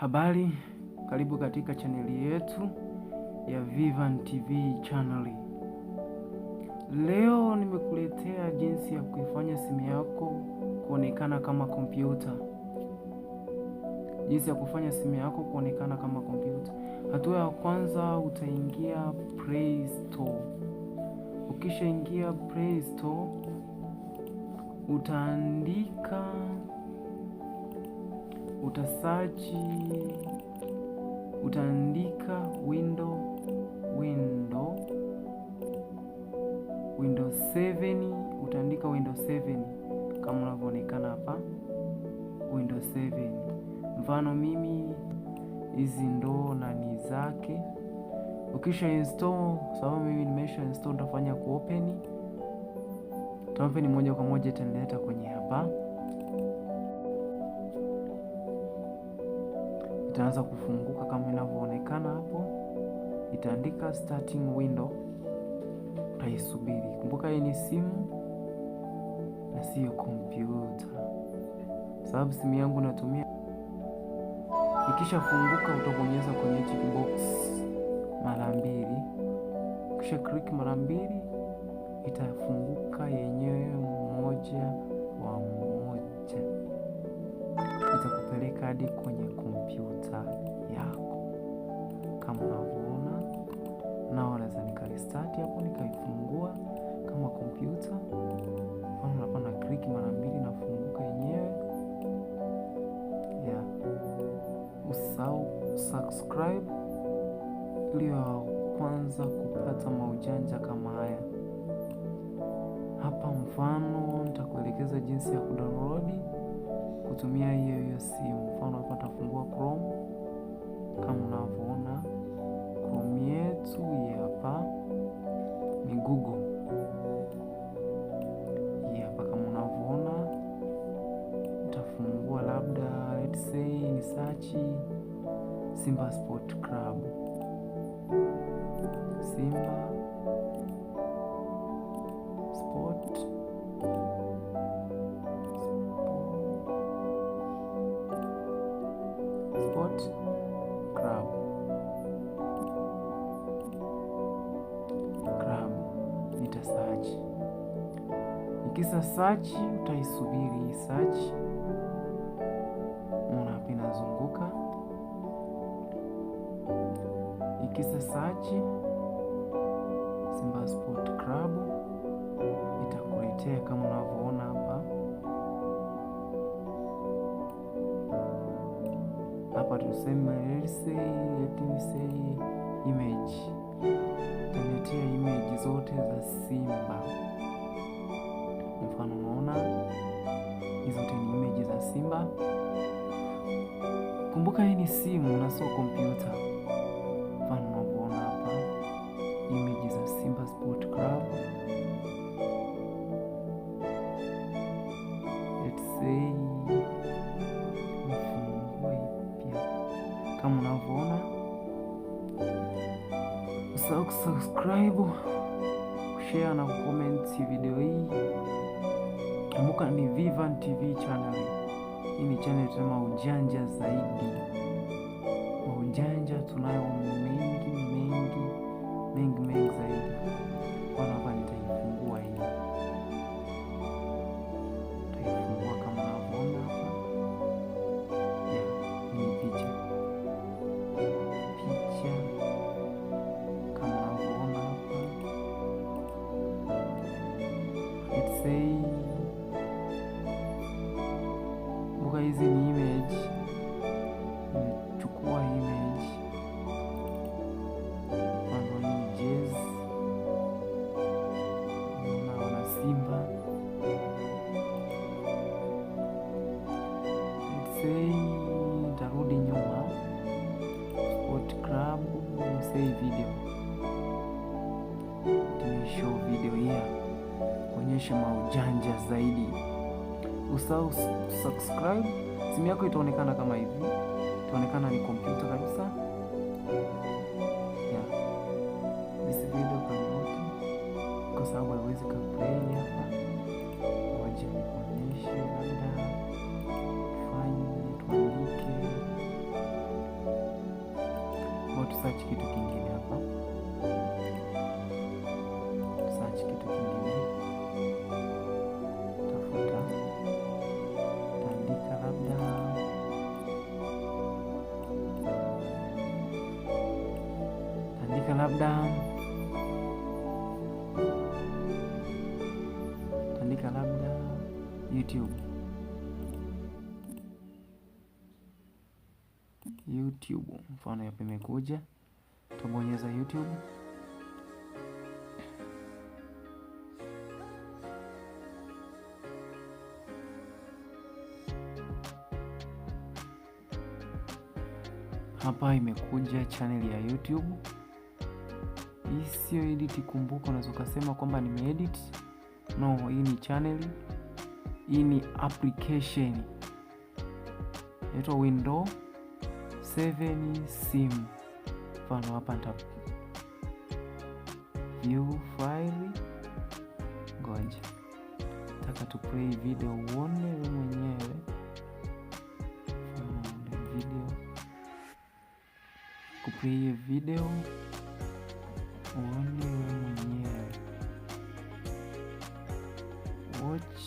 Habari, karibu katika chaneli yetu ya Vivan TV channel. Leo nimekuletea jinsi ya kuifanya simu yako kuonekana kama kompyuta. Jinsi ya kufanya simu yako kuonekana kama kompyuta. Hatua ya kwanza, utaingia Play Store. Ukishaingia Play Store, utaandika Windows 7, utaandika Windows 7 kama unavyoonekana hapa, Windows 7. Mfano mimi hizi ndo nani zake. Ukisha install, sababu mimi nimesha install, utafanya kuopen. Utaopen moja kwa moja, itanileta kwenye hapa. Itaanza kufunguka kama inavyoonekana hapo. Itaandika starting window. Utaisubiri. Kumbuka hii ni simu na sio kompyuta, sababu simu yangu natumia. Ikishafunguka, utabonyeza kwenye tick box mara 2. Kisha click mara 2, itafunguka yenyewe moja kwa moja, itakupeleka hadi kwenye kompyuta yako kama unavyoona. Na naweza nikarestart hapo, nikaifungua kama kompyuta. Unapanda click mara 2, nafunguka yenyewe. Usahau subscribe ili wa kwanza kupata maujanja kama haya. Hapa mfano nitakuelekeza jinsi ya kudownload kutumia hiyo simu. Mfano hapa tafungua Chrome kama unavyoona. Chrome yetu hapa ni Google. Hapa kama unavyoona, utafungua labda let's say ni search Simba Sport Club. Simba Sport Club. Nita search. Nikisa search, utaisubiri search. Hapa inazunguka. Ikisa search Simba Sport Club, itakuletea kama unavyoona hapa. Hapa tuseme let's say image. Italetea image zote za Simba. Mfano unaona hizo zote ni image za Simba. Kumbuka hii ni simu na sio kompyuta. Mfano unavyoona hapa image za Simba Sport Club. Let's say nifungue pia kama unavyoona. Usahau kusubscribe, share na comment video hii. Kumbuka ni Vivan TV channel. Hii ni channel tuna ujanja zaidi. Ujanja tunayo mengi zaidi. Kwa hapa nitaifungua hii. Nitaifungua kama unavyoona hapa. Ni picha kama unavyoona hapa. Let's say buka hizi ni image. Nimechukua image. Mfano hii jezi. Naona Simba. Let's say nitarudi nyuma. Sport Club, say video. Tumeshow video hii kuonyesha maujanja zaidi. Usahau subscribe. Simu yako itaonekana kama hivi. Itaonekana ni kompyuta kabisa. This video kanote kwa sababu haiwezi kuplay hapa. Waje nikuonyeshe labda search kitu kingine hapa, search kitu kingine, tafuta, andika labda YouTube. Mfano hapa imekuja, tabonyeza YouTube. Hapa imekuja channel ya YouTube. Hii sio edit, kumbuka unaweza kusema kwamba nimeedit. No, hii ni channel. Hii ni application. Inaitwa Windows 7 sim. Mfano hapa nita view file. Ngoja, nataka tu play video uone wewe mwenyewe. Video, kuplay video uone wewe mwenyewe. Watch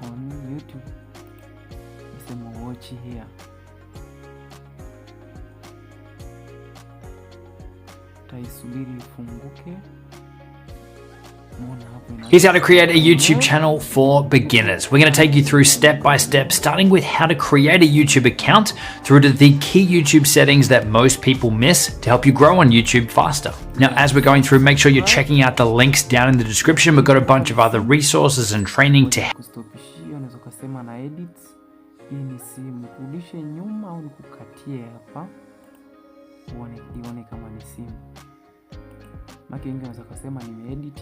on YouTube. Nasema watch here. Taisubiri ifunguke. Here's how to create a YouTube channel for beginners. We're going to take you through step by step, starting with how to create a YouTube account through to the key YouTube settings that most people miss to help you grow on YouTube faster. Now, as we're going through, make sure you're checking out the links down in the description. We've got a bunch of other resources and training to help. Ione kama ni simu. Maki ingi unaweza kusema nimeedit,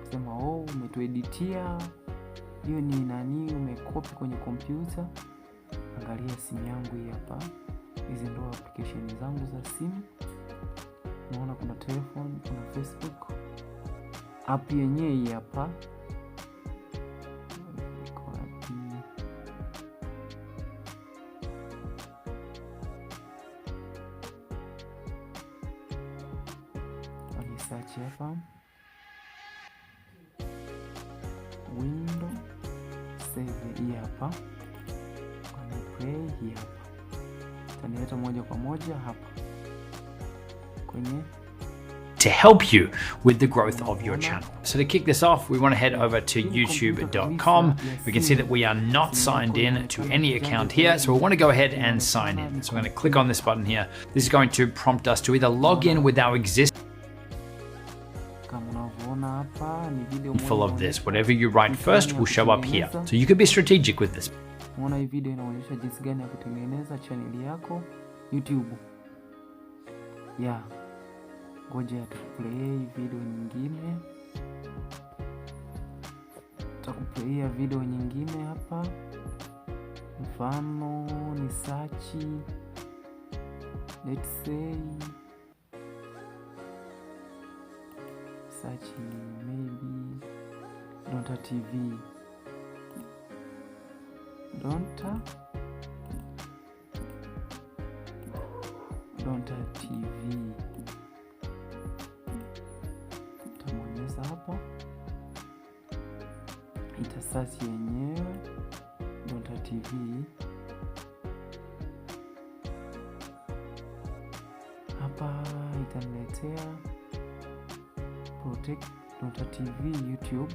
kusema umetueditia. Hiyo ni nani, umekopi kwenye kompyuta. Angalia simu yangu hii hapa. Hizi ndio application zangu za simu. Unaona kuna telephone, kuna Facebook. App yenyewe hii hapa. Search hapa Windows 7 hii hapa, kwenye play hii hapa, tanileta moja kwa moja hapa kwenye to help you with the growth of your channel. So to kick this off, we want to head over to youtube.com. We can see that we are not signed in to any account here, so we want to go ahead and sign in. So we're going to click on this button here. This is going to prompt us to either log in with our existing full of this. Whatever you write first will show up here. So you could be strategic with this. Unaona hii video inaonyesha jinsi gani ya kutengeneza channel yako YouTube. Ngoja tuplay video nyingine. Tutakuplay video nyingine hapa. Mfano ni search, let's say search maybe Donta TV. Donta TV. Tabonyeza hapa, ita search yenyewe Donta TV. Hapa itaniletea Protect Donta TV YouTube.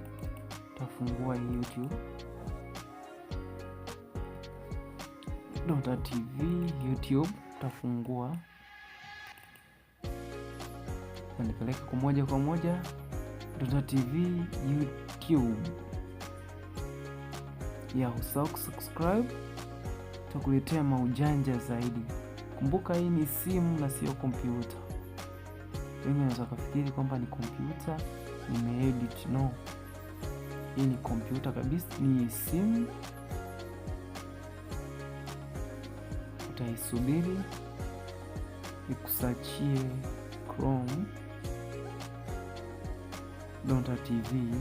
Tafungua hii YouTube Donta TV YouTube, tafungua nipeleka kwa moja Donta TV YouTube. Usahau kusubscribe, tutakuletea maujanja zaidi. Kumbuka hii ni simu na sio kompyuta. Wengi wanaweza kufikiri kwamba ni kompyuta nimeedit. No, hii ni kompyuta kabisa, ni simu. Utaisubiri ikusachie Chrome Donta TV,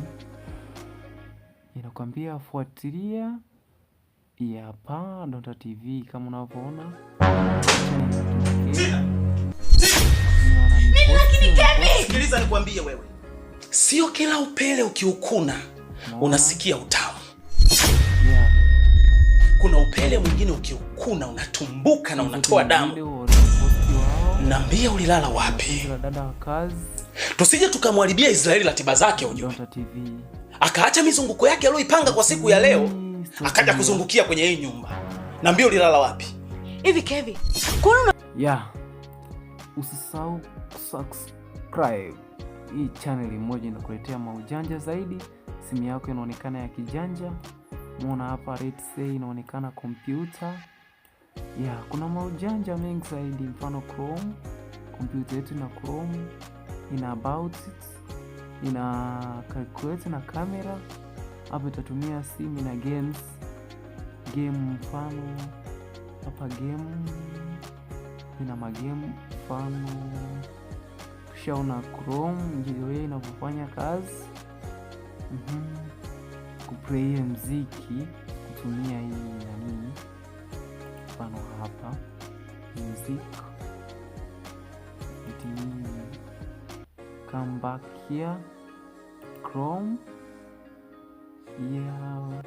inakwambia fuatilia hapa Donta TV kama unavyoona. nikwambie wewe, sio kila upele ukiukuna unasikia utamu. Yeah. Kuna upele mwingine ukiukuna unatumbuka na unatoa damu. Niambie ulilala wapi? Dada wa kazi. Tusije tukamharibia Israeli ratiba zake ujue. Akaacha mizunguko yake aliyoipanga kwa siku ya leo, akaja kuzungukia kwenye hii nyumba. Niambie ulilala wapi? Hivi Kevin, kuna yeah. Usisahau subscribe. Hii channel moja inakuletea maujanja zaidi. Simu yako inaonekana ya kijanja. Muona hapa let's say inaonekana computer. Yeah, kuna maujanja mengi zaidi, mfano Chrome. Computer yetu ina Chrome, ina about it, ina calculate na camera. Hapo itatumia simu na games. Game mfano hapa game ina magame mfano kishaona Chrome ndio inavyofanya kazi. Kuplay muziki kutumia hii nani mfano hapa music come back here Chrome. Yeah,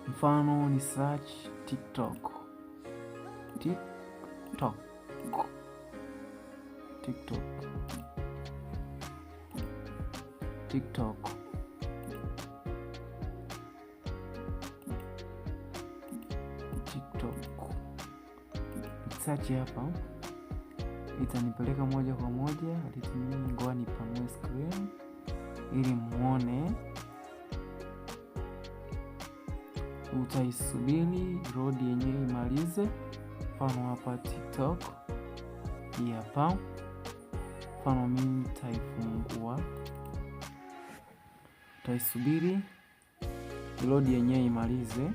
mfano ni search TikTok. TikTok search hapa itanipeleka moja kwa moja hadi ngoa nipanue screen ili muone. Utaisubiri load yenyewe imalize. Mfano hapa TikTok hii hapa, mfano mimi nitaifungua, utaisubiri load yenyewe imalize.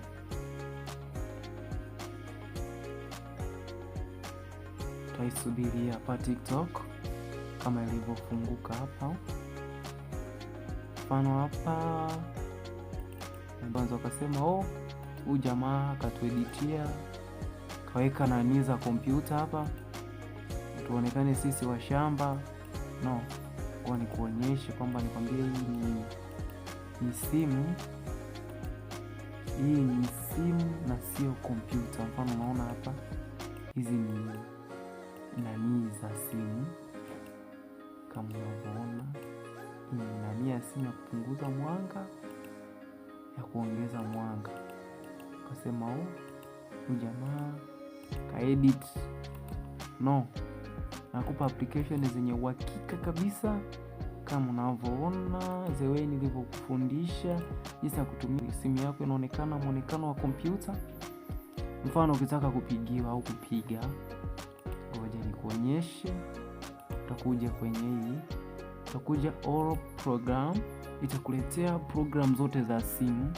Utaisubiri hapa TikTok kama ilivyofunguka hapa. Mfano hapa mwanzo akasema huyu jamaa akatueditia kaweka nani za kompyuta hapa tuonekane sisi wa shamba. No, kwa ni kuonyeshe kwamba nikwambie hii ni simu. Hii ni simu na sio kompyuta. Mfano unaona hapa hizi ni nani za simu kama unavyoona. Hii nani ya simu ya kupunguza mwanga, ya kuongeza mwanga. Kasema huyu jamaa kaedit. No, nakupa application zenye uhakika kabisa kama unavyoona zewe nilivyokufundisha jinsi ya kutumia simu yako inaonekana muonekano wa kompyuta. Mfano ukitaka kupigiwa au kupiga, ngoja nikuonyeshe. Utakuja kwenye hii, utakuja all program, itakuletea program zote za simu.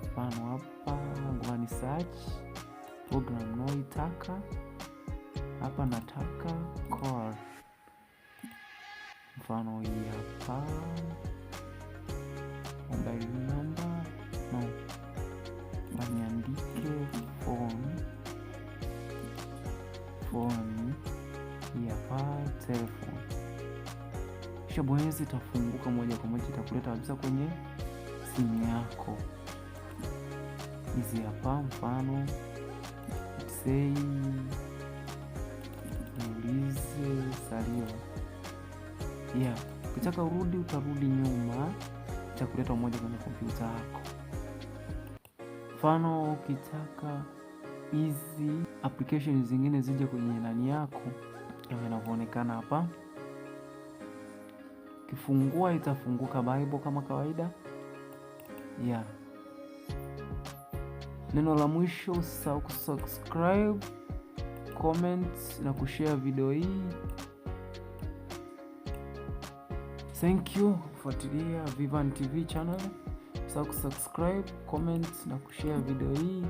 Mfano hapa ngoja ni search program naoitaka. Hapa nataka call. Mfano hii hapa mobile number. No, niandike phone hii hapa telephone. Kisha bonyeza, itafunguka moja kwa moja, itakuleta kabisa kwenye simu yako. Hizi hapa mfano say niulize salio. Yeah, ukitaka urudi utarudi nyuma, itakuleta moja kwenye kompyuta yako. Mfano ukitaka hizi application zingine zije kwenye nani yako kama inavyoonekana hapa, kifungua itafunguka Bible kama kawaida. Yeah, neno la mwisho, usisahau kusubscribe, comment na kushare video hii. Thank you kufuatilia Vivan TV channel. Usisahau kusubscribe, comment na kushare video hii.